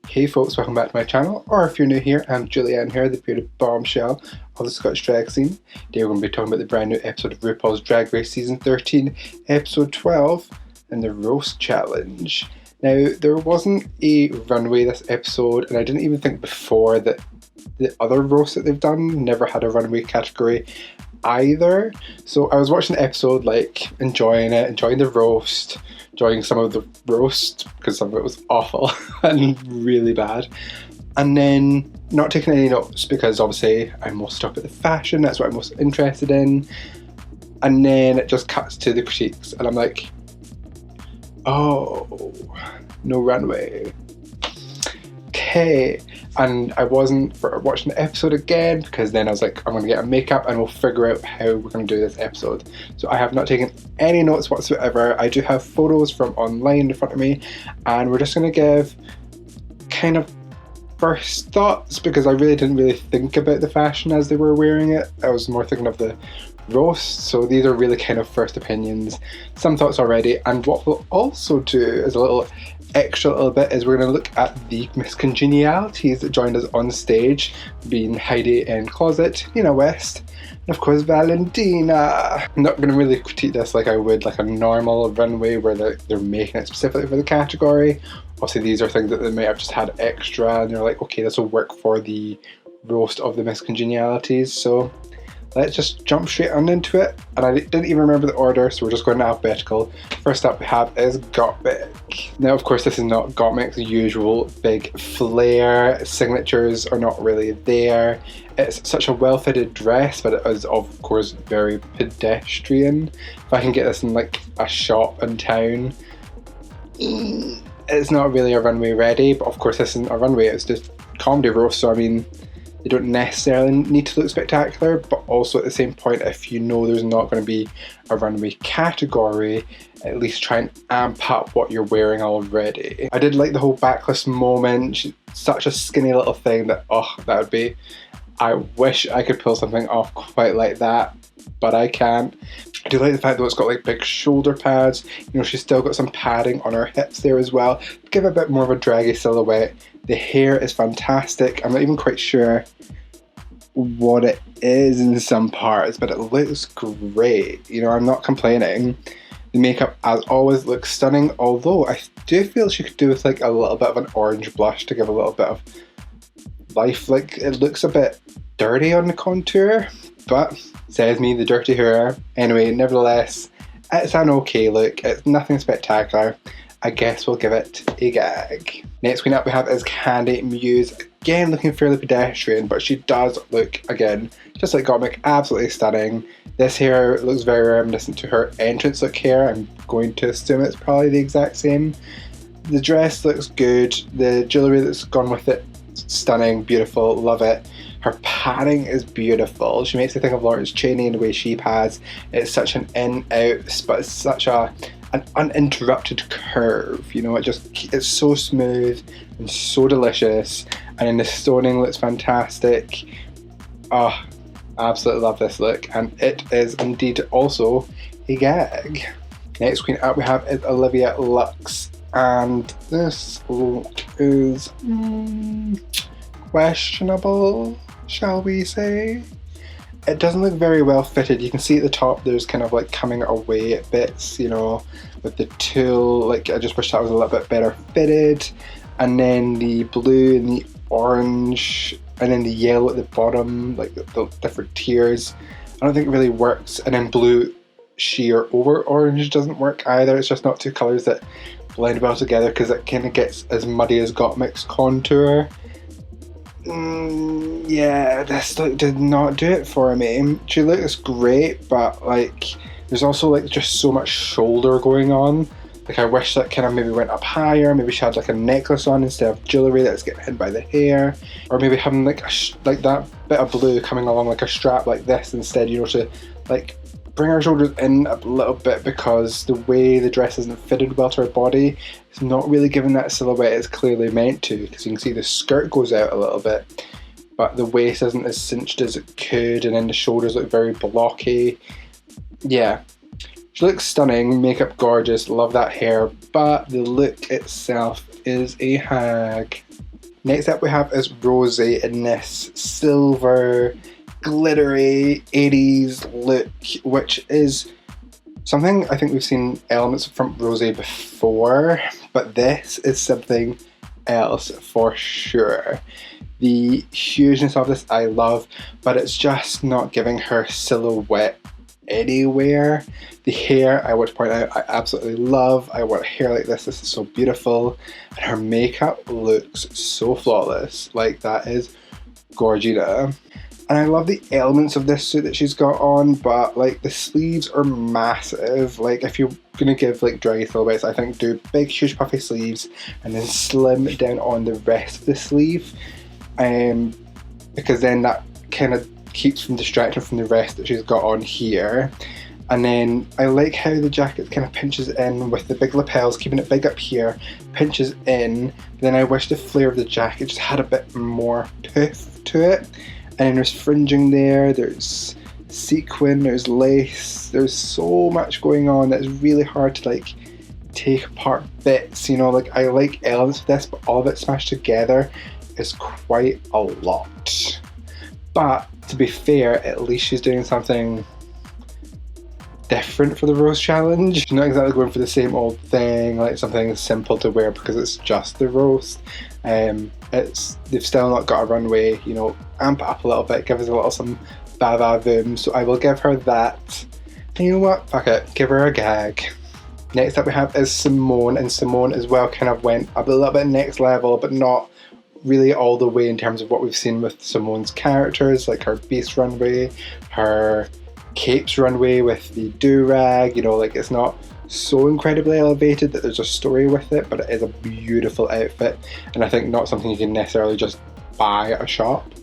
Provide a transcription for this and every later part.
Hey folks, welcome back to my channel, or if you're new here, I'm Julianne Hoore, the bearded bombshell of the Scottish drag scene. Today we're going to be talking about the brand new episode of RuPaul's Drag Race Season 13, Episode 12, and the Roast Challenge. Now, there wasn't a runway this episode, and I didn't even think before that the other roasts that they've done never had a runway category either. So I was watching the episode, like, enjoying it, enjoying the roast, enjoying some of the roast because some of it was awful and really bad, and then not taking any notes because obviously I'm most stuck with the fashion, that's what I'm most interested in, and then it just cuts to the critiques and I'm like, oh, no runway. Okay, and I wasn't for watching the episode again because then I was like, I'm going to get a makeup and we'll figure out how we're going to do this episode. So I have not taken any notes whatsoever. I do have photos from online in front of me, and we're just going to give kind of first thoughts because I really didn't really think about the fashion as they were wearing it. I was more thinking of the roast, so these are really kind of first opinions, some thoughts already. And what we'll also do is a little extra little bit is we're going to look at the Miss Congenialities that joined us on stage, being Heidi and Closet, Nina West, and of course Valentina. I'm not going to really critique this like I would like a normal runway where they're making it specifically for the category. Obviously these are things that they may have just had extra and they're like, okay, this will work for the roast of the Miss Congenialities. So let's just jump straight on into it. And I didn't even remember the order, so we're just going alphabetical. First up we have is Gottmik. Now of course this is not Gottmik's usual big flair, signatures are not really there. It's such a well-fitted dress, but it is of course very pedestrian. If I can get this in like a shop in town. It's not really a runway ready, but of course this isn't a runway, it's just comedy roast, so I mean, they don't necessarily need to look spectacular, but also at the same point, if you know there's not going to be a runway category, at least try and amp up what you're wearing already. I did like the whole backless moment. She's such a skinny little thing that, oh, that would be, I wish I could pull something off quite like that, but I can't. I do like the fact that it's got like big shoulder pads. You know, she's still got some padding on her hips there as well to give a bit more of a draggy silhouette. The hair is fantastic. I'm not even quite sure what it is in some parts, but it looks great. You know, I'm not complaining. The makeup, as always, looks stunning, although I do feel she could do with like a little bit of an orange blush to give a little bit of life. Like, it looks a bit dirty on the contour, but says me, the dirty hair. Anyway, nevertheless, it's an okay look. It's nothing spectacular. I guess we'll give it a gag. Next queen up we have is Kandy Muse. Again, looking fairly pedestrian, but she does look, again, just like Gottmik, absolutely stunning. This hair looks very reminiscent to her entrance look hair. I'm going to assume it's probably the exact same. The dress looks good. The jewellery that's gone with it, stunning, beautiful, love it. Her padding is beautiful. She makes me think of Lawrence Chaney in the way she pads. It's such an in-out, but it's such an uninterrupted curve. You know, it's so smooth and so delicious. And then the stoning looks fantastic. Oh, absolutely love this look. And it is indeed also a gag. Next queen up we have is Olivia Lux. And this look is questionable, shall we say. It doesn't look very well fitted. You can see at the top there's kind of like coming away at bits, you know, with the tulle. Like, I just wish that was a little bit better fitted. And then the blue and the orange and then the yellow at the bottom, like the different tiers, I don't think it really works. And then blue sheer over orange doesn't work either. It's just not two colours that blend well together because it kind of gets as muddy as Gottmik's contour. Yeah, this look did not do it for me. She looks great, but like there's also like just so much shoulder going on. Like, I wish that kind of maybe went up higher. Maybe she had like a necklace on instead of jewellery that's getting hidden by the hair, or maybe having like like that bit of blue coming along like a strap like this instead, you know, to like bring her shoulders in a little bit, because the way the dress isn't fitted well to her body, it's not really giving that silhouette it's clearly meant to, because you can see the skirt goes out a little bit, but the waist isn't as cinched as it could, and then the shoulders look very blocky. Yeah, she looks stunning, makeup gorgeous, love that hair, but the look itself is a hag. Next up we have is Rosie in this silver, glittery 80s look, which is something I think we've seen elements from Rosie before, but this is something else for sure. The hugeness of this I love, but it's just not giving her silhouette anywhere. The hair, I want to point out, I absolutely love. I want hair like this. This is so beautiful. And her makeup looks so flawless. Like, that is Gorgina. And I love the elements of this suit that she's got on, but like the sleeves are massive. Like, if you're gonna give like draggy silhouettes, I think do big huge puffy sleeves and then slim down on the rest of the sleeve, because then that kind of keeps from distracting from the rest that she's got on here. And then I like how the jacket kind of pinches in with the big lapels, keeping it big up here, pinches in. Then I wish the flare of the jacket just had a bit more poof to it. And then there's fringing there, there's sequin, there's lace, there's so much going on that it's really hard to like take apart bits, you know. Like, I like elements of this, but all of it smashed together is quite a lot. But to be fair, at least she's doing something different for the roast challenge. She's not exactly going for the same old thing, like something simple to wear because it's just the roast. They've still not got a runway, you know, amp it up a little bit, give us a little some va-va-voom, so I will give her that. And you know what, fuck it, give her a gag. Next up we have is Symone, and Symone as well kind of went a little bit next level, but not really all the way in terms of what we've seen with Symone's characters, like her Beast runway, her Capes runway with the do-rag, you know, like it's not so incredibly elevated that there's a story with it, but it is a beautiful outfit, and I think not something you can necessarily just buy at a shop.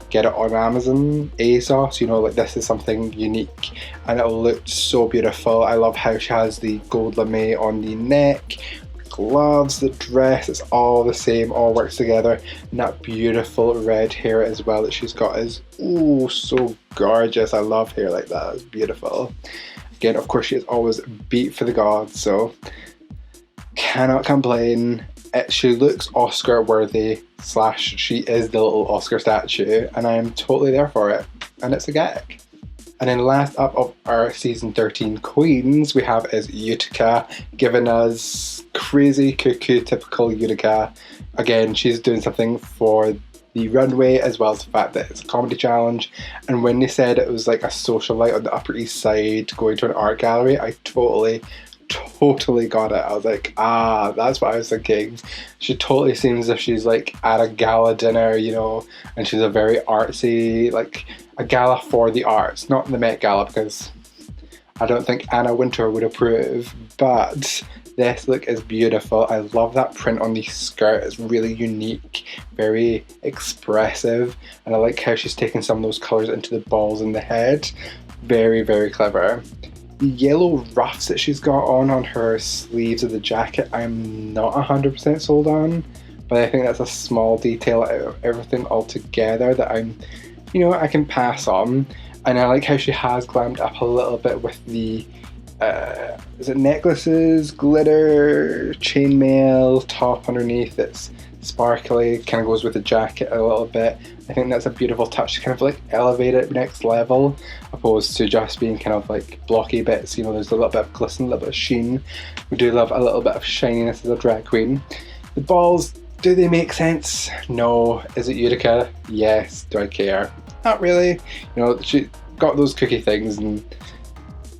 Get it on Amazon, ASOS, you know, like this is something unique, and it looked so beautiful. I love how she has the gold lame on the neck, gloves, the dress, it's all the same, all works together, and that beautiful red hair as well that she's got is ooh so gorgeous. I love hair like that, it's beautiful. Again, of course, she is always beat for the gods, so cannot complain. She looks Oscar worthy / she is the little Oscar statue, and I am totally there for it, and it's a gag. And then last up of our season 13 queens we have is Utica, giving us crazy cuckoo typical Utica. Again, she's doing something for the runway as well as the fact that it's a comedy challenge, and when they said it was like a socialite on the Upper East Side going to an art gallery, I totally got it. I was like, that's what I was thinking. She totally seems as if she's like at a gala dinner, you know, and she's a very artsy, like a gala for the arts, not the Met Gala, because I don't think Anna Wintour would approve, but this look is beautiful. I love that print on the skirt, it's really unique, very expressive, and I like how she's taken some of those colours into the balls and the head. Very, very clever. The yellow ruffs that she's got on her sleeves of the jacket, I'm not 100% sold on, but I think that's a small detail out of everything altogether that I'm, you know, I can pass on. And I like how she has glammed up a little bit with the is it necklaces, glitter, chainmail, top underneath that's sparkly, kind of goes with the jacket a little bit. I think that's a beautiful touch to kind of like elevate it next level, opposed to just being kind of like blocky bits, you know, there's a little bit of glisten, a little bit of sheen. We do love a little bit of shininess as a drag queen. The balls, do they make sense? No. Is it Utica? Yes. Do I care? Not really. You know, she got those cookie things and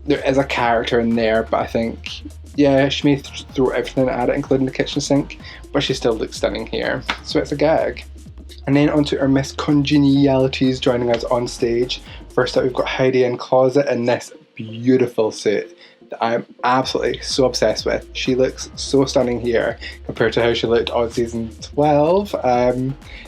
there is a character in there, but I think, yeah, she may throw everything at it, including the kitchen sink, but she still looks stunning here. So it's a gag. And then onto our Miss Congenialities joining us on stage. First up, we've got Heidi in Closet in this beautiful suit that I'm absolutely so obsessed with. She looks so stunning here compared to how she looked on season 12.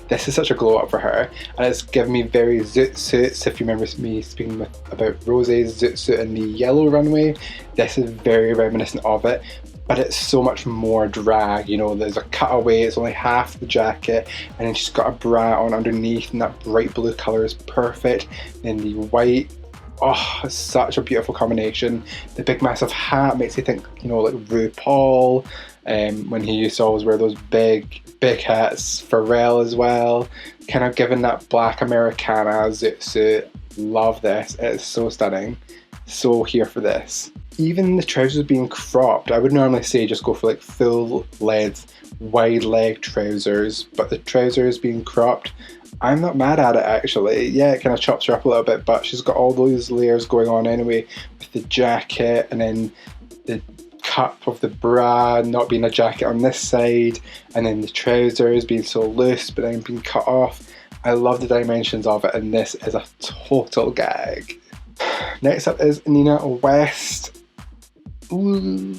This is such a glow up for her, and it's given me very Zoot suits. If you remember me speaking about Rosie's Zoot suit in the yellow runway, this is very reminiscent of it, but it's so much more drag. You know, there's a cutaway, it's only half the jacket, and then she's got a bra on underneath, and that bright blue colour is perfect. Then the white Oh, it's such a beautiful combination. The big massive hat makes you think, you know, like RuPaul, when he used to always wear those big hats. Pharrell as well, kind of giving that black Americana zoot suit. Love this. It's so stunning. So here for this. Even the trousers being cropped, I would normally say just go for like full length, wide leg trousers, but the trousers being cropped, I'm not mad at it actually. Yeah, it kind of chops her up a little bit, but she's got all those layers going on anyway, with the jacket and then the cup of the bra not being a jacket on this side, and then the trousers being so loose but then being cut off. I love the dimensions of it, and this is a total gag. Next up is Nina West. Ooh.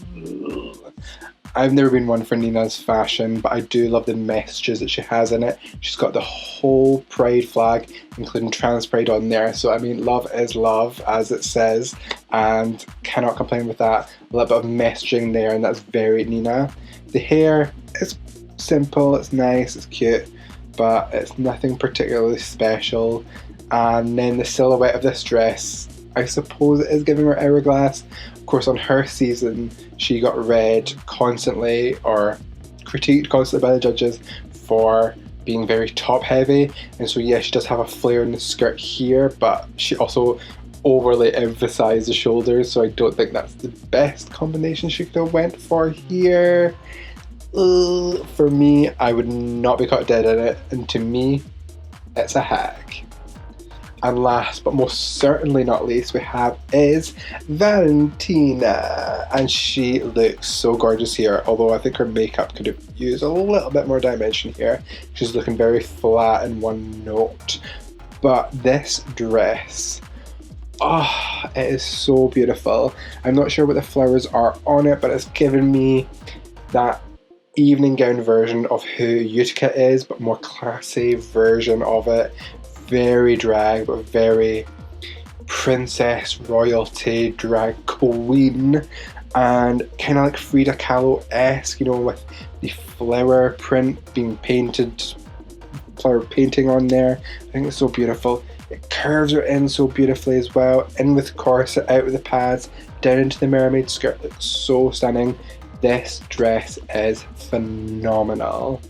I've never been one for Nina's fashion, but I do love the messages that she has in it. She's got the whole pride flag, including trans pride on there. So I mean, love is love, as it says, and cannot complain with that. A little bit of messaging there, and that's very Nina. The hair is simple, it's nice, it's cute, but it's nothing particularly special. And then the silhouette of this dress, I suppose it is giving her hourglass. Of course, on her season, she got read constantly or critiqued constantly by the judges for being very top heavy. And so yeah, she does have a flare in the skirt here, but she also overly emphasised the shoulders, so I don't think that's the best combination she could have went for here. For me, I would not be caught dead in it, and to me, it's a hack. And last but most certainly not least, we have is Valentina, and she looks so gorgeous here, although I think her makeup could have used a little bit more dimension here. She's looking very flat in one note, but this dress, oh, it is so beautiful. I'm not sure what the flowers are on it, but it's given me that evening gown version of who Utica is, but more classy version of it. Very drag, but very princess royalty drag queen, and kind of like Frida Kahlo-esque, you know, with the flower print being painted, flower painting on there. I think it's so beautiful. It curves her in so beautifully as well, in with corset, out with the pads, down into the mermaid skirt. Looks so stunning. This dress is phenomenal.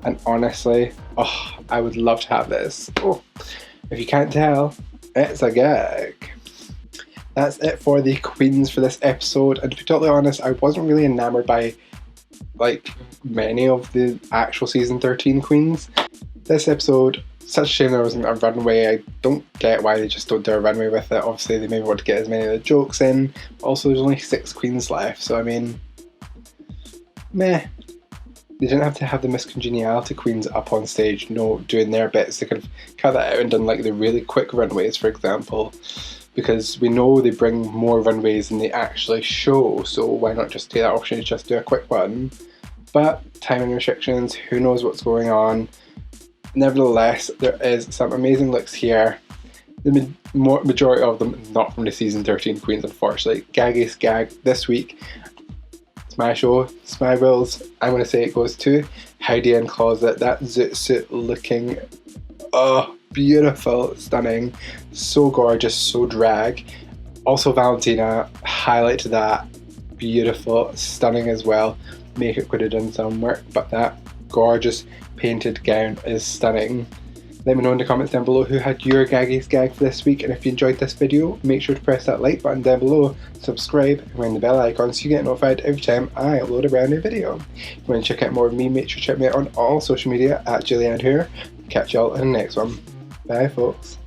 And honestly, oh, I would love to have this. Oh, if you can't tell, it's a gag. That's it for the queens for this episode. And to be totally honest, I wasn't really enamoured by like many of the actual season 13 queens. This episode, such a shame there wasn't a runway. I don't get why they just don't do a runway with it. Obviously they maybe want to get as many of the jokes in. But also there's only 6 queens left, so I mean, meh. They didn't have to have the Miss Congeniality queens up on stage, doing their bits. They could have cut that out and done like the really quick runways, for example, because we know they bring more runways than they actually show, so why not just take that opportunity to just do a quick one? But timing restrictions, who knows what's going on. Nevertheless, there is some amazing looks here. The majority of them not from the season 13 queens, unfortunately. Gaggiest Gag this week. My show, it's my rules. I'm going to say it goes to Heidi in Closet. That zoot suit looking, oh, beautiful, stunning, so gorgeous, so drag. Also Valentina, highlight to that, beautiful, stunning as well. Makeup could have done some work, but that gorgeous painted gown is stunning. Let me know in the comments down below who had your Gaggiest Gag for this week, and if you enjoyed this video, make sure to press that like button down below, subscribe, and ring the bell icon so you get notified every time I upload a brand new video. If you want to check out more of me, make sure to check me out on all social media at Julianne Hoore. Catch y'all in the next one. Bye folks.